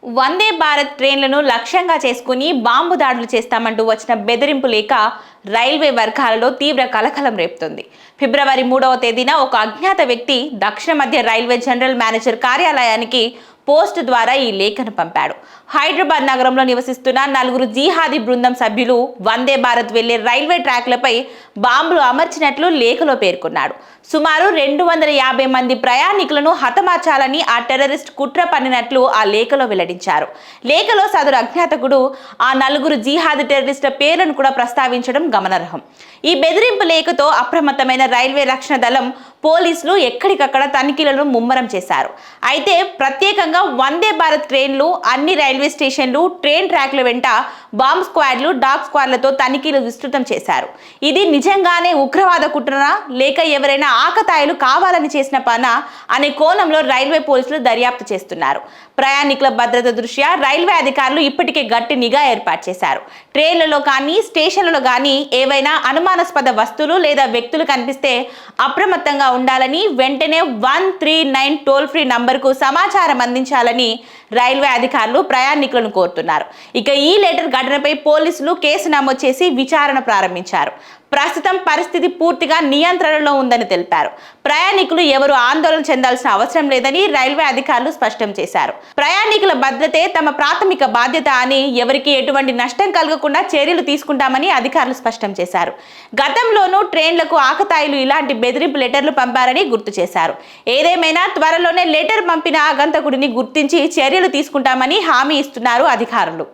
వందే భారత్ ట్రైన్లను లక్ష్యంగా చేసుకుని బాంబు దాడులు చేస్తామంటూ వచ్చిన బెదిరింపు లేఖ రైల్వే వర్గాలలో తీవ్ర కలకలం రేపుతుంది. ఫిబ్రవరి 3వ తేదీన ఒక అజ్ఞాత వ్యక్తి దక్షిణ మధ్య రైల్వే జనరల్ మేనేజర్ కార్యాలయానికి పోస్ట్ ద్వారా ఈ లేఖను పంపాడు. హైదరాబాద్ నగరంలో నివసిస్తున్న 4 జిహాదీ బృందం సభ్యులు వందే భారత్ వెళ్లే రైల్వే ట్రాక్లపై బాంబులు అమర్చినట్లు లేఖలో పేర్కొన్నాడు. సుమారు 250 మంది ప్రయాణికులను హతమార్చాలని ఆ టెర్రరిస్ట్ కుట్ర పన్నినట్లు ఆ లేఖలో వెల్లడించారు. లేఖలో సదరు అజ్ఞాతకుడు ఆ 4 జిహాదీ టెర్రరిస్టుల పేర్లను కూడా ప్రస్తావించడం గమనార్హం. ఈ బెదిరింపు లేఖతో అప్రమత్తమైన రైల్వే రక్షణ దళం, పోలీసులు ఎక్కడికక్కడ తనిఖీలను ముమ్మరం చేశారు. అయితే ప్రత్యేకంగా వందే భారత్ ట్రైన్లు, అన్ని రైల్వే స్టేషన్లు, ట్రైన్ ట్రాక్ల వెంట బాంబ్ స్క్వాడ్లు, డాగ్ స్క్వాడ్లతో తనిఖీలు విస్తృతం చేశారు. ఇది నిజంగానే ఉగ్రవాద కుట్రనా లేక ఎవరైనా ఆకతాయిలు కావాలని చేసిన పనా అనే కోణంలో రైల్వే పోలీసులు దర్యాప్తు చేస్తున్నారు. ప్రయాణికుల భద్రత దృష్ట్యా రైల్వే అధికారులు ఇప్పటికే గట్టి నిఘా ఏర్పాటు చేశారు. ట్రైన్లలో కానీ స్టేషన్లలో కానీ ఏవైనా అనుమానాస్పద వస్తువులు లేదా వ్యక్తులు కనిపిస్తే అప్రమత్తంగా ఉండాలని, వెంటనే 139 టోల్ ఫ్రీ నంబర్కు సమాచారం అందించాలని రైల్వే అధికారులు ప్రయాణికులను కోరుతున్నారు. ఇక ఈ లెటర్ ఘటనపై పోలీసులు కేసు నమోదు చేసి విచారణ ప్రారంభించారు. ప్రస్తుతం పరిస్థితి పూర్తిగా నియంత్రణలో ఉందని తెలిపారు. ప్రయాణికులు ఎవరు ఆందోళన చెందాల్సిన అవసరం లేదని రైల్వే అధికారులు స్పష్టం చేశారు. ప్రయాణికుల భద్రతే తమ ప్రాథమిక బాధ్యత అని, ఎవరికి ఎటువంటి నష్టం కలగకుండా చర్యలు తీసుకుంటామని అధికారులు స్పష్టం చేశారు. గతంలోనూ ట్రైన్లకు ఆకతాయిలు ఇలాంటి బెదిరింపు లెటర్లు పంపారని గుర్తు చేశారు. ఏదేమైనా త్వరలోనే లెటర్ పంపిన ఆగంతకుడిని గుర్తించి చర్యలు తీసుకుంటామని హామీ ఇస్తున్నారు అధికారులు.